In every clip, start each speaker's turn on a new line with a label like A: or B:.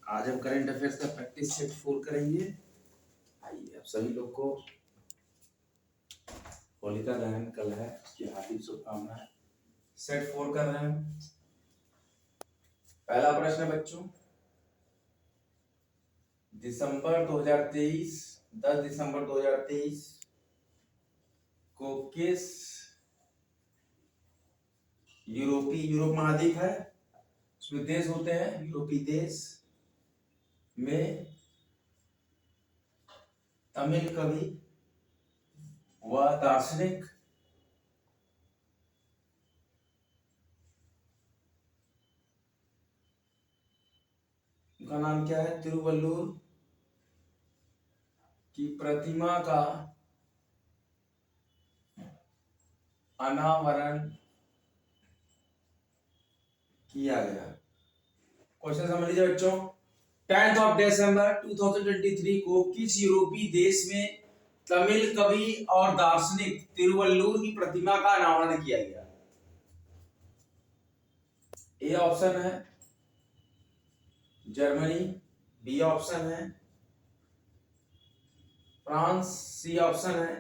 A: आज हम current affairs का प्रैक्टिस सेट 4 करेंगे। आइए आप सभी लोग को होलिका दहन कल है, उसकी हार्दिक शुभकामनाएं। सेट 4 कर रहे हैं। पहला प्रश्न बच्चों, दिसंबर 2023 10 दिसंबर 2023 को किस यूरोप महाद्वीप है, उसमें देश होते हैं यूरोपीय देश में तमिल कवि व दार्शनिक उनका नाम क्या है, तिरुवल्लुवर की प्रतिमा का अनावरण किया गया। क्वेश्चन समझ लीजिए बच्चों। 10 दिसंबर 2023 को किस यूरोपीय देश में तमिल कवि और दार्शनिक तिरुवल्लुवर की प्रतिमा का अनावरण किया गया? ए ऑप्शन है जर्मनी, बी ऑप्शन है फ्रांस, सी ऑप्शन है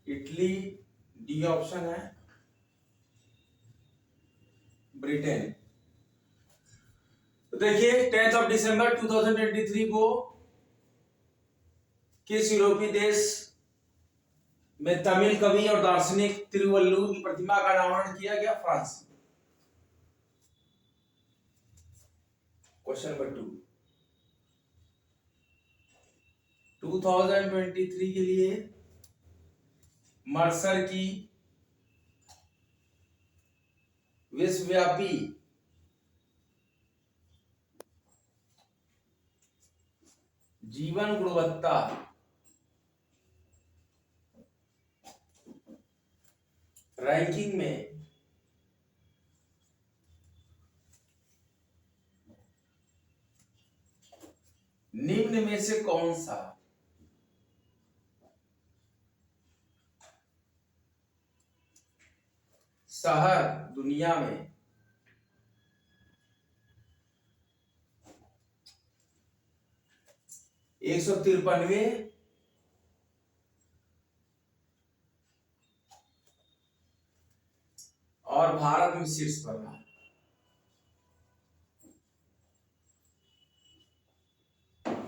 A: इटली, डी ऑप्शन है ब्रिटेन। तो देखिए 10 दिसंबर 2023 को किस यूरोपीय देश में तमिल कवि और दार्शनिक तिरुवल्लुवर की प्रतिमा का अनावरण किया गया? फ्रांस। क्वेश्चन नंबर 2, 2023 के लिए मर्सर की विश्वव्यापी जीवन गुणवत्ता रैंकिंग में निम्न में से कौन सा शहर दुनिया में 153वें और भारत में शीर्ष पर रहा?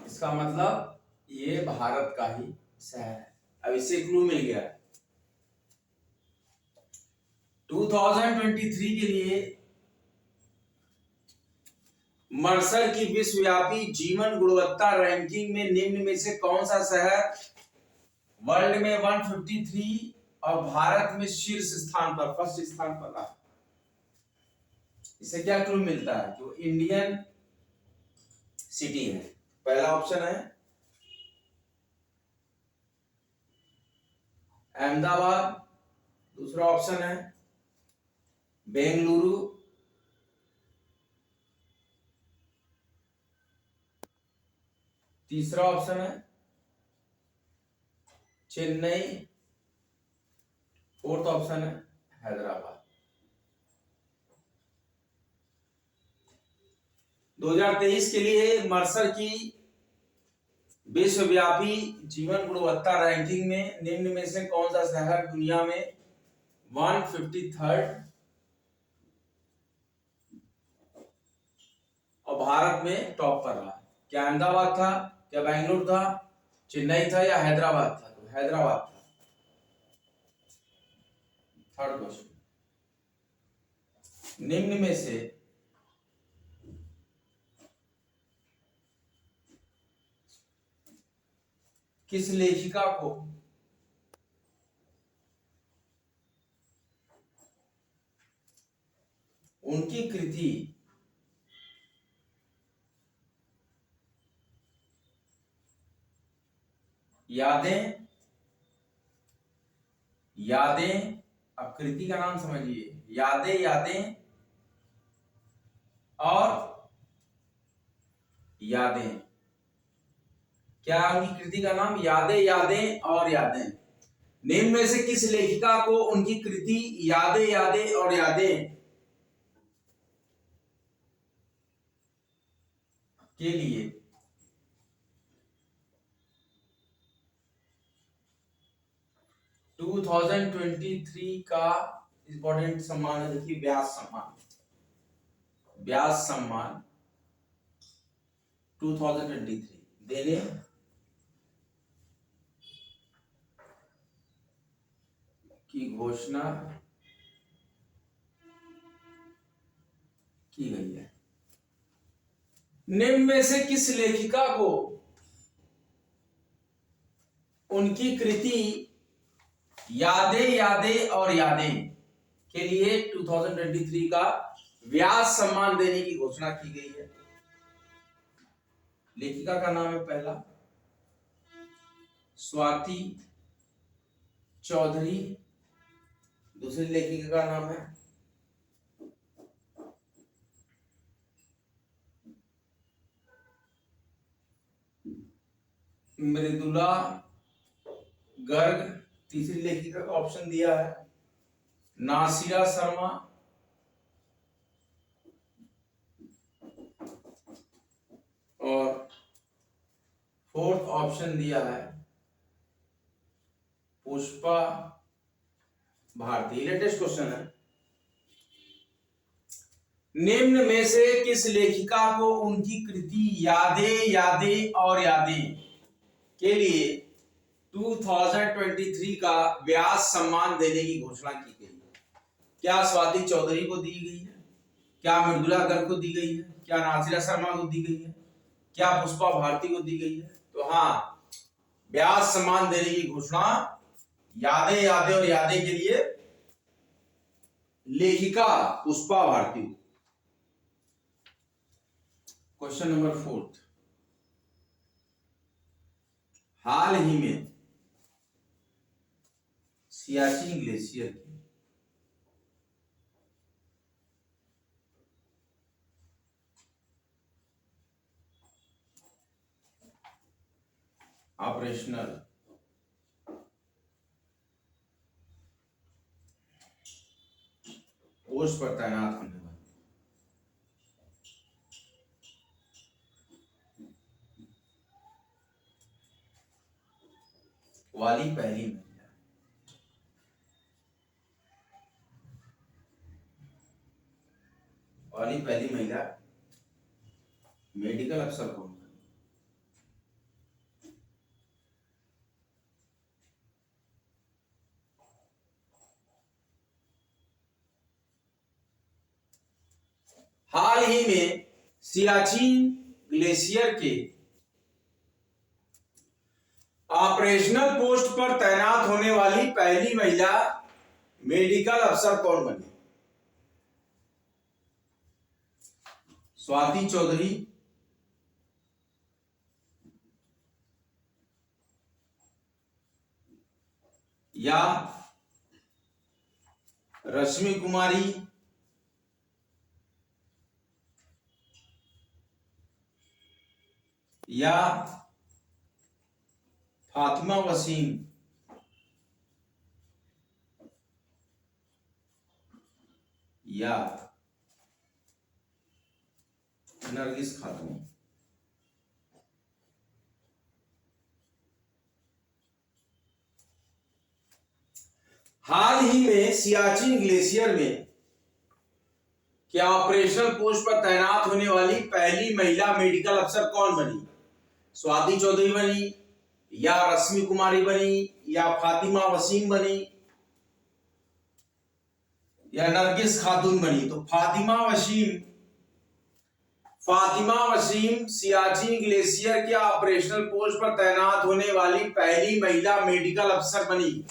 A: इसका मतलब ये भारत का ही शहर है। अब इससे क्लू मिल गया। 2023 के लिए मर्सर की विश्वव्यापी जीवन गुणवत्ता रैंकिंग में निम्न में से कौन सा शहर वर्ल्ड में 153 और भारत में शीर्ष स्थान पर, फर्स्ट स्थान पर रहा? इससे क्या क्लू मिलता है? जो इंडियन सिटी है। पहला ऑप्शन है अहमदाबाद, दूसरा ऑप्शन है बेंगलुरु, तीसरा ऑप्शन है चेन्नई, फोर्थ ऑप्शन है हैदराबाद। 2023 के लिए मर्सर की विश्वव्यापी जीवन गुणवत्ता रैंकिंग में निम्न में से कौन सा शहर दुनिया में 153rd और भारत में टॉप पर रहा? क्या अहमदाबाद था, क्या बेंगलुरु था, चेन्नई था या हैदराबाद था? तो हैदराबाद था। थर्ड क्वेश्चन, निम्न में से किस लेखिका को उनकी कृति यादें, अब कृति का नाम समझिए, यादें और यादें, क्या उनकी कृति का नाम? यादें और यादें। निम्न में से किस लेखिका को उनकी कृति यादें और यादें के लिए 2023 का इंपॉर्टेंट सम्मान है। देखिए व्यास सम्मान, व्यास सम्मान 2023 देने की घोषणा की गई है। निम्न में से किस लेखिका को उनकी कृति यादें यादें और यादें के लिए 2023 का व्यास सम्मान देने की घोषणा की गई है? लेखिका का नाम है पहला स्वाति चौधरी, दूसरी लेखिका का नाम है मृदुला गर्ग, तीसरी लेखिका का ऑप्शन दिया है नासिरा शर्मा, और फोर्थ ऑप्शन दिया है पुष्पा भारती। लेटेस्ट क्वेश्चन है, निम्न में से किस लेखिका को उनकी कृति यादें यादें और यादें के लिए 2023 का व्यास सम्मान देने की घोषणा की गई है? क्या स्वाति चौधरी को दी गई है, क्या मृदुला गर्ग को दी गई है, क्या नासिरा शर्मा को दी गई है, क्या पुष्पा भारती को दी गई है? तो हाँ, व्यास सम्मान देने की घोषणा यादें यादें और यादें के लिए लेखिका पुष्पा भारती। क्वेश्चन नंबर 4, हाल ही में सियाचिन ग्लेशियर की ऑपरेशनल पोस्ट पर तैनात होने वाली पहली महिला, मेडिकल अफसर कौन बनी? हाल ही में सियाचिन ग्लेशियर के ऑपरेशनल पोस्ट पर तैनात होने वाली पहली महिला मेडिकल अफसर कौन बनी? स्वाति चौधरी, या रश्मि कुमारी, या फातिमा वसीम, या नरगिस खातून? हाल ही में सियाचिन ग्लेशियर में क्या ऑपरेशनल पोस्ट पर तैनात होने वाली पहली महिला मेडिकल अफसर कौन बनी? स्वाति चौधरी बनी, या रश्मि कुमारी बनी, या फातिमा वसीम बनी, या नरगिस खातून बनी? तो फातिमा वसीम सियाचिन ग्लेशियर के ऑपरेशनल पोस्ट पर तैनात होने वाली पहली महिला मेडिकल अफसर बनी।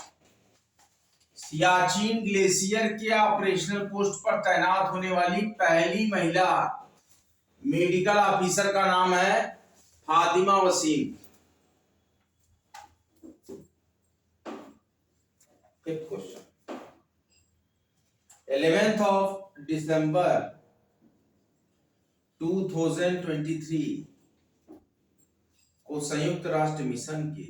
A: सियाचिन ग्लेशियर के ऑपरेशनल पोस्ट पर तैनात होने वाली पहली महिला मेडिकल ऑफिसर का नाम है Fatima Waseem. Fifth question, 11th of December 2023 को संयुक्त राष्ट्र मिशन के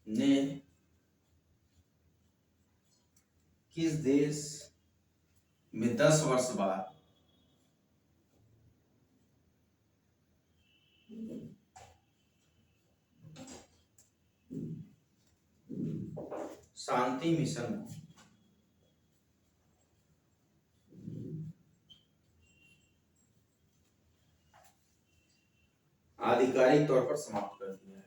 A: ने किस देश में 10 वर्ष बाद शांति मिशन को आधिकारिक तौर पर समाप्त कर दिया है?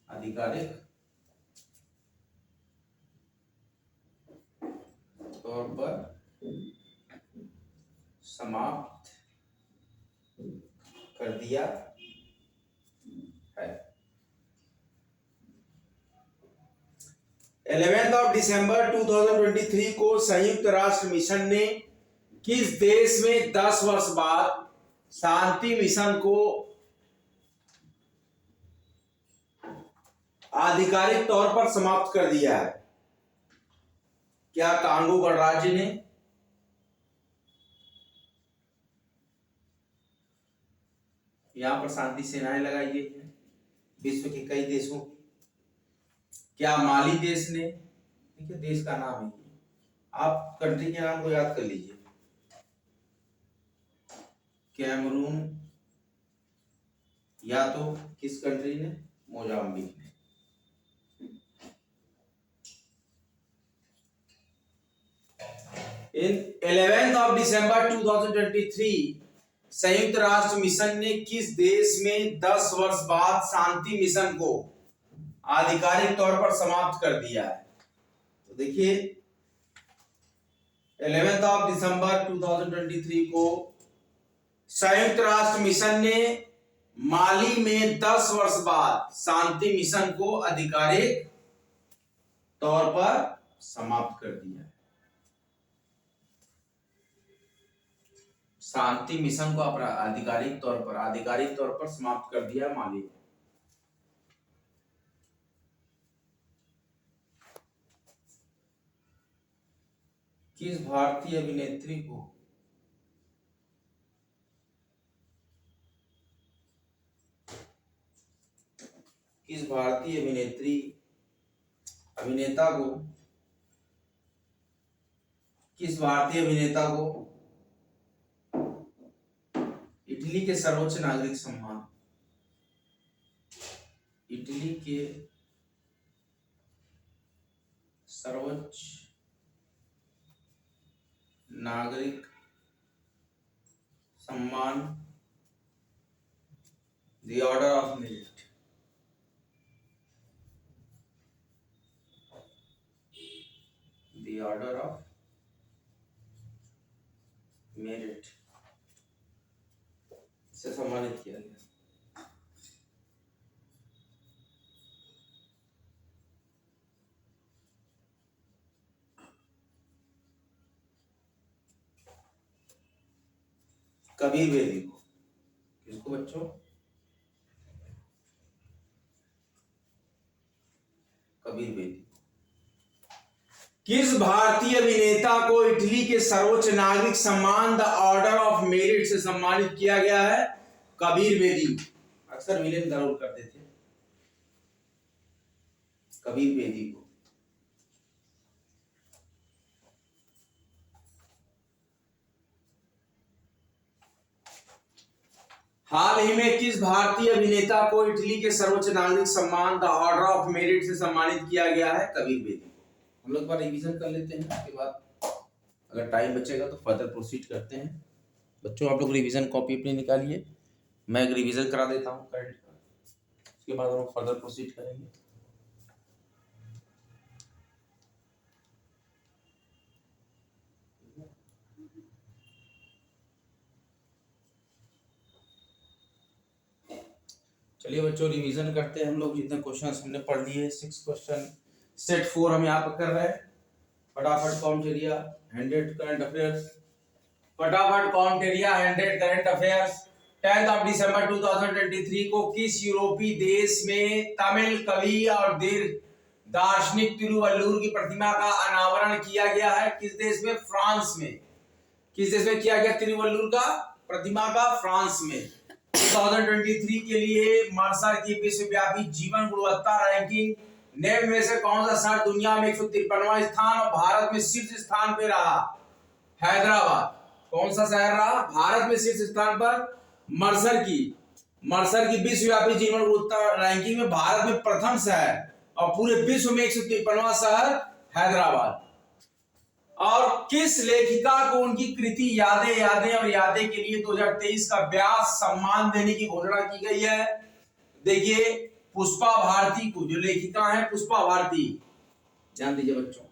A: आधिकारिक तौर पर समाप्त कर दिया है। 11 दिसंबर 2023 को संयुक्त राष्ट्र मिशन ने किस देश में 10 वर्ष बाद शांति मिशन को आधिकारिक तौर पर समाप्त कर दिया है? क्या कांगो गणराज्य ने, यहां पर शांति सेनाएं लगाई गई हैं विश्व के कई देशों की? क्या माली देश ने, देखिए देश का नाम है, आप कंट्री के नाम को याद कर लीजिए, कैमरून, या तो किस कंट्री ने, मोजाम्बिक ने। इन 11 दिसंबर 2023 संयुक्त राष्ट्र मिशन ने किस देश में 10 वर्ष बाद शांति मिशन को आधिकारिक तौर पर समाप्त कर दिया है? तो देखिए 11 दिसंबर 2023 को संयुक्त राष्ट्र मिशन ने माली में 10 वर्ष बाद शांति मिशन को आधिकारिक तौर पर समाप्त कर दिया है। शांति मिशन को आधिकारिक तौर पर समाप्त कर दिया माली ने। किस भारतीय अभिनेत्री को किस भारतीय अभिनेता को इटली के सर्वोच्च नागरिक सम्मान, इटली के सर्वोच्च नागरिक सम्मान the order of merit, the order of merit से सम्मानित किया गया? कबीर बेदी को। किसको बच्चों? कबीर बेदी। किस भारतीय अभिनेता को इटली के सर्वोच्च नागरिक सम्मान द ऑर्डर ऑफ मेरिट से सम्मानित किया गया है? कबीर बेदी। अक्सर विलेन जरूर करते थे कबीर बेदी को। हाल ही में किस भारतीय अभिनेता को इटली के सर्वोच्च नागरिक सम्मान द ऑर्डर ऑफ मेरिट से सम्मानित किया गया है? कबीर बेदी को। हम लोग बार रिवीजन कर लेते हैं, उसके बाद अगर टाइम बचेगा तो फर्दर प्रोसीड करते हैं। बच्चों आप लोग रिवीजन कॉपी अपनी निकालिए, मैं एक रिवीजन करा देता हूँ करंट का, उसके बाद हम लोग फर्दर प्रोसीड करेंगे। चलिए बच्चों रिवीजन करते हैं हम लोग, जितने क्वेश्चन हमने पढ़ लिए। 6 क्वेश्चन सेट 4 हम यहाँ पर कर रहे हैं। फटाफट काउंट एरिया 100 करंट अफेयर्स, फटाफट काउंट एरिया 100 करंट अफेयर्स। 10 दिसंबर 2023 को किस यूरोपीय देश में तमिल कवि और दार्शनिक तिरुवल्लुवर की प्रतिमा का अनावरण किया गया है? किस देश में? फ्रांस में। किस देश में किया गया तिरुवल्लुवर का प्रतिमा का? फ्रांस में। 2023 के लिए मर्सर की विश्वव्यापी जीवन गुणवत्ता रैंकिंग निम्न में से कौन सा शहर दुनिया में 153वां स्थान और भारत में शीर्ष स्थान पे रहा? हैदराबाद। कौन सा शहर रहा भारत में शीर्ष स्थान पर? मर्सर की विश्वव्यापी जीवन गुणवत्ता रैंकिंग में भारत में प्रथम शहर और पूरे विश्व में 153वां शहर हैदराबाद। और किस लेखिका को उनकी कृति यादें यादें और यादें के लिए 2023 का व्यास सम्मान देने की घोषणा की गई है? देखिए, पुष्पा भारती को, जो लेखिका है पुष्पा भारती, ध्यान दीजिए बच्चों,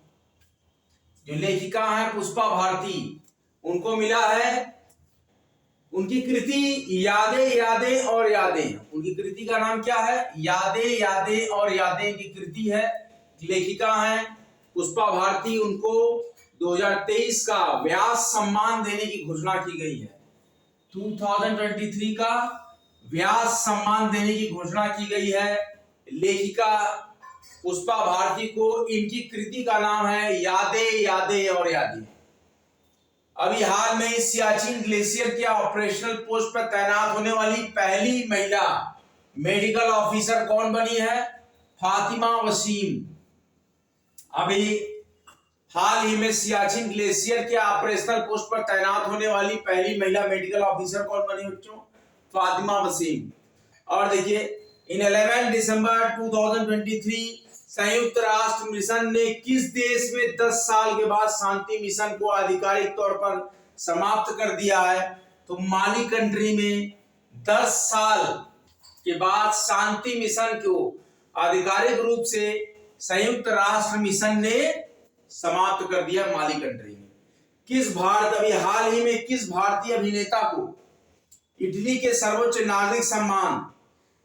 A: जो लेखिका है पुष्पा भारती, उनको मिला है उनकी कृति यादें यादें और यादें। उनकी कृति का नाम क्या है? यादें यादें और यादें की कृति है। लेखिका है पुष्पा भारती, उनको 2023 का व्यास सम्मान देने की घोषणा की गई है। 2023 का व्यास सम्मान देने की घोषणा की गई है। लेखिका पुष्पा भारती को, इनकी कृति का नाम है यादें यादें और यादें। अभी हाल में सियाचिन ग्लेशियर के ऑपरेशनल पोस्ट पर तैनात होने वाली पहली महिला मेडिकल ऑफिसर कौन बनी है? फातिमा वसीम। अभी हाल ही में सियाचिन ग्लेशियर के ऑपरेशनल पोस्ट पर तैनात होने वाली पहली महिला मेडिकल ऑफिसर कौन बनी बच्चों? फातिमा वसीम। और देखिए, इन 11 दिसंबर 2023 संयुक्त राष्ट्र मिशन ने किस देश में 10 साल के बाद शांति मिशन को आधिकारिक तौर पर समाप्त कर दिया है? तो माली कंट्री में 10 साल के बाद शांति मिशन को आधिकारिक रूप से संयुक्त राष्ट्र मिशन ने समाप्त कर दिया माली कंट्री में। अभी हाल ही में किस भारतीय अभिनेता को इटली के सर्वोच्च नागरिक सम्मान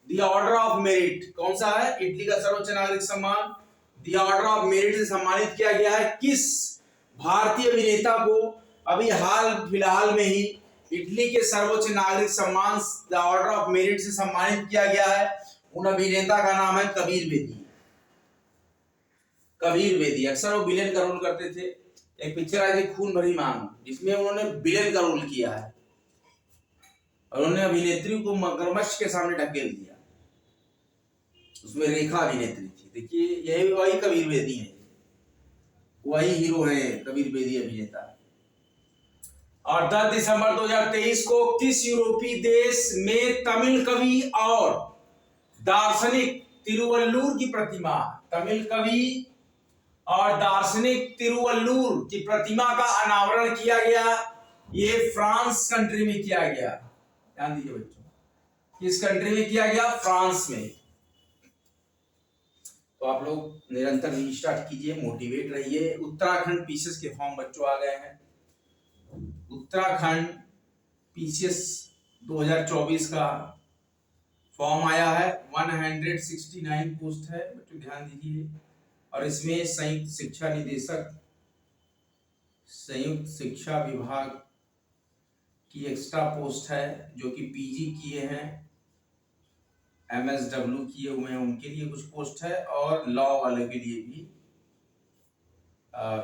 A: द ऑर्डर ऑफ मेरिट, कौन सा है? इटली का सर्वोच्च नागरिक सम्मान द ऑर्डर ऑफ मेरिट से सम्मानित किया गया है? किस भारतीय अभिनेता को अभी हाल फिलहाल में ही इटली के सर्वोच्च नागरिक सम्मान द ऑर्डर ऑफ मेरिट से सम्मानित किया गया है? उन अभिनेता का नाम है कबीर बेदी। कबीर बेदी अक्सर वो विलेन का रोल करते थे। एक पिक्चर आई थी खून भरी मांग, जिसमें उन्होंने विलेन का रोल किया है और उन्होंने अभिनेत्री को मगरमच्छ के सामने ढकेल दिया। उसमें रेखा अभिनेत्री थी। देखिए, यही वही कबीर बेदी है, वही हीरो है कबीर बेदी अभिनेता। और 10 दिसंबर 2023 को किस यूरोपीय देश में तमिल कवि और दार्शनिक तिरुवल्लुवर की प्रतिमा, तमिल कवि और दार्शनिक तिरुवल्लुवर की प्रतिमा का अनावरण किया गया? ये फ्रांस कंट्री में किया गया। ध्यान दीजिए बच्चों, किस कंट्री में किया गया? फ्रांस में। तो आप लोग निरंतर रीस्टार्ट कीजिए, मोटिवेट रहिए। उत्तराखंड पीसीएस के फॉर्म बच्चों आ गए हैं। उत्तराखंड पीसीएस 2024 का फॉर्म आया है। 169 पोस्ट है बच्चों, ध्यान दीजिए। और इसमें संयुक्त शिक्षा निदेशक, संयुक्त शिक्षा विभाग की एक्स्ट्रा पोस्ट है, जो कि पीजी किए हैं, एमएसडब्ल्यू किए हुए हैं, उनके लिए कुछ पोस्ट है। और लॉ वाले के लिए भी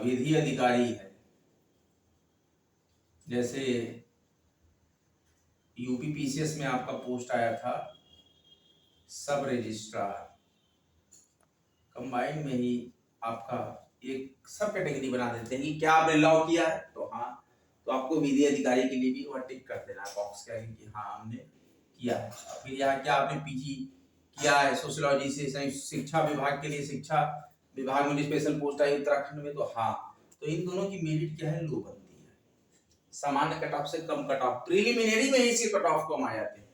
A: विधि अधिकारी है। जैसे यूपी पीसीएस में आपका पोस्ट आया था सब रजिस्ट्रार, कंबाइंड में ही आपका एक सब कैटेगरी बना देते हैं कि क्या आपने लॉ किया है, तो हाँ, तो आपको विधि अधिकारी के लिए भी वह टिक कर देना है बॉक्स का कि हाँ हमने किया है। फिर यहाँ क्या आपने पीजी किया है सोशियोलॉजी से, शिक्षा विभाग के लिए शिक्षा विभाग में स्पेशल पोस्ट आई उत्तराखंड में, तो हाँ, तो इन दोनों की मेरिट क्या है? लो बनती है। सामान्य कट ऑफ से कम कट ऑफ, प्रीलिमिनरी में ही इसके कट ऑफ कम आ जाते हैं।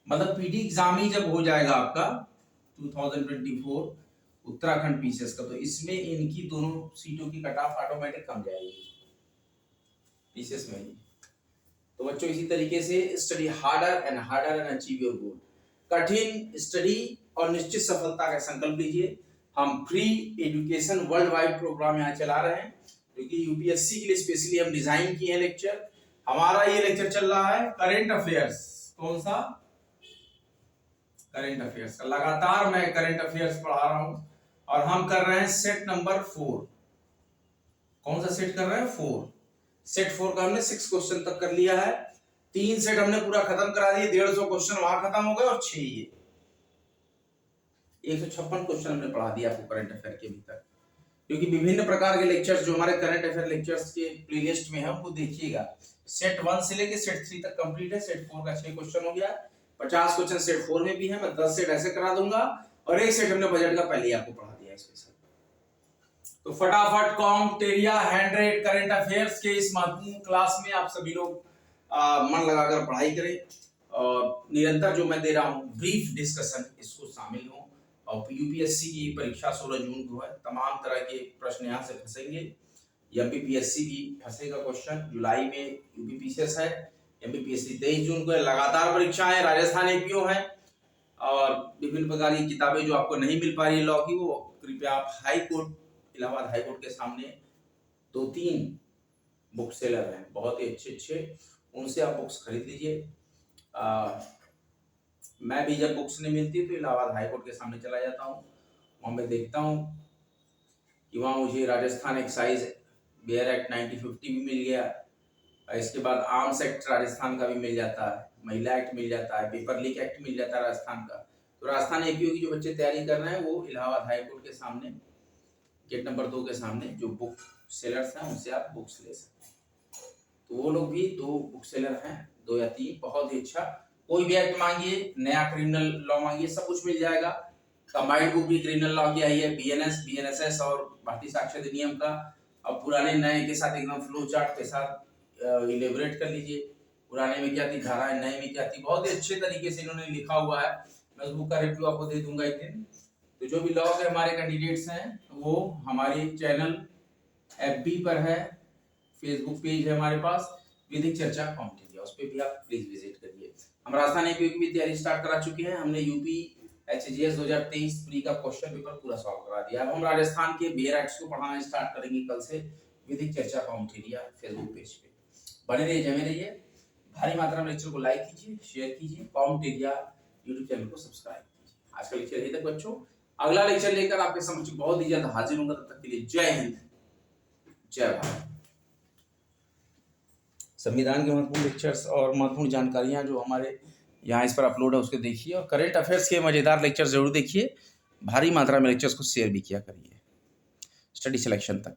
A: मतलब पीटी एग्जाम ही जब हो जाएगा आपका 2024 उत्तराखंड पीसीएस का, तो इसमें इनकी दोनों सीटों की कट ऑफ ऑटोमेटिक कम जाएगी पीसीएस में ही। तो बच्चों इसी तरीके से study harder and achieve your goal. कठिन स्टडी और निश्चित सफलता का संकल्प लीजिए। हम free education world wide programme यहाँ चला रहे हैं, क्योंकि यूपीएससी के लिए स्पेशली हम डिजाइन किए हैं लेक्चर। हमारा ये लेक्चर चल रहा है करंट अफेयर्स। कौन सा? Current affairs. लगातार मैं करंट अफेयर्स पढ़ा रहा हूं और हम कर रहे हैं सेट नंबर 4। कौन सा सेट कर रहे हैं? 4। सेट 4 का हमने 6 क्वेश्चन तक कर लिया है। 3 सेट हमने पूरा खत्म करा दिए, 150 क्वेश्चन वहां खत्म हो गए और 6 ये 156 क्वेश्चन हमने पढ़ा दिया आपको करंट अफेयर के भीतर। क्योंकि विभिन्न प्रकार के लेक्चर्स जो हमारे करंट अफेयर लेक्चर्स के प्लेलिस्ट में है उनको देखिएगा। सेट 1 से लेके सेट 3 तक कंप्लीट है। सेट 4 का 6 क्वेश्चन हो गया, 50 क्वेश्चन सेट 4 में भी है। मैं 10 सेट ऐसे करा दूंगा और एक सेट हमने बजट का पहले ही आपको पढ़ा दिया स्पेशल। तो फटाफट कॉम्पटेरिया हैंड्रेड करंट अफेयर्स के इस महत्वपूर्ण क्लास में आप सभी लोग मन लगाकर पढ़ाई करें और निरंतर जो मैं दे रहा हूँ ब्रीफ डिस्कशन इसको शामिल हो। और यूपीएससी की परीक्षा 16 जून को है, तमाम तरह के प्रश्न यहाँ से फंसेंगे। एमपीपीएससी भी फंसेगा क्वेश्चन, जुलाई में यूपीपीसीएस है, एमपीपीएससी 23 जून को है। लगातार परीक्षाएं है, राजस्थान एपीओ है और विभिन्न प्रकार की किताबें जो आपको नहीं मिल पा रही है लॉ की, वो कृपया आप high court, Allahabad high court के सामने 2-3 बुक सेलर हैं बहुत ही अच्छे, उनसे आप बुक्स खरीद लीजिए। मैं भी जब बुक्स नहीं मिलती तो इलाहाबाद हाई कोर्ट के सामने चला जाता हूँ, वहाँ मैं देखता हूँ कि वहाँ मुझे राजस्थान एक्साइज बेयर एक्ट 1950 भी मिल गया, इसके बाद आर्म्स एक्ट राजस्थान का भी मिल जाता है, महिला एक्ट मिल जाता है, पेपर लीक एक्ट मिल जाता है राजस्थान का। तो राजस्थान एपीओ की जो बच्चे तैयारी कर रहे हैं वो इलाहाबाद हाई कोर्ट के सामने गेट नंबर 2 के सामने जो बुक सेलर्स हैं उनसे आप बुक्स ले सकते हैं। तो वो लोग भी 2 बुक सेलर हैं, 2 या 3, बहुत ही अच्छा। कोई भी एक्ट मांगिए, नया क्रिमिनल लॉ मांगिए, सब कुछ मिल जाएगा। कंबाइंड बुक भी क्रिमिनल लॉ की आई है, बीएनएसएस और भारतीय साक्ष्य अधिनियम का। अब पुराने नए के साथ एकदम फ्लो चार्ट के साथ इलेबोरेट कर लीजिए, पुराने में क्या थी धाराएं, नए में क्या थी, बहुत ही अच्छे तरीके से इन्होंने लिखा हुआ है। मैं उस बुक का रिव्यू आपको दे दूंगा एक दिन। तो जो भी लॉ के हमारे कैंडिडेट्स हैं वो हमारे चैनल एफबी पर है, फेसबुक पेज है हमारे पास विधिक चर्चा कॉम्पटेरिया, उस पर भी आप प्लीज विजिट करिए। हम राजस्थान एपीओ की भी तैयारी स्टार्ट करा चुके हैं, हमने यूपी एचजीएस 2023 प्री का क्वेश्चन पेपर पूरा सॉल्व करा दिया। अब हम राजस्थान के बेयर एक्ट्स को पढ़ाना स्टार्ट करेंगे कल से विधिक चर्चा कॉम्पटेरिया फेसबुक पेज पे। बने रहिए, जमे रहिए, भारी मात्रा में लेक्चर को लाइक कीजिए, शेयर कीजिए, कॉम्पटेरिया यूट्यूब चैनल को सब्सक्राइब कीजिए। आज का लेक्चर यहीं तक बच्चों, अगला लेक्चर लेकर आपके समक्ष बहुत ही जल्द हाजिर होंगे। तब तक के लिए जय हिंद, जय भारत। संविधान के महत्वपूर्ण लेक्चर्स और महत्वपूर्ण जानकारियां जो हमारे यहाँ इस पर अपलोड है उसके देखिए, और करंट अफेयर्स के मजेदार लेक्चर जरूर देखिए। भारी मात्रा में लेक्चर्स को शेयर भी किया करिए स्टडी सिलेक्शन तक।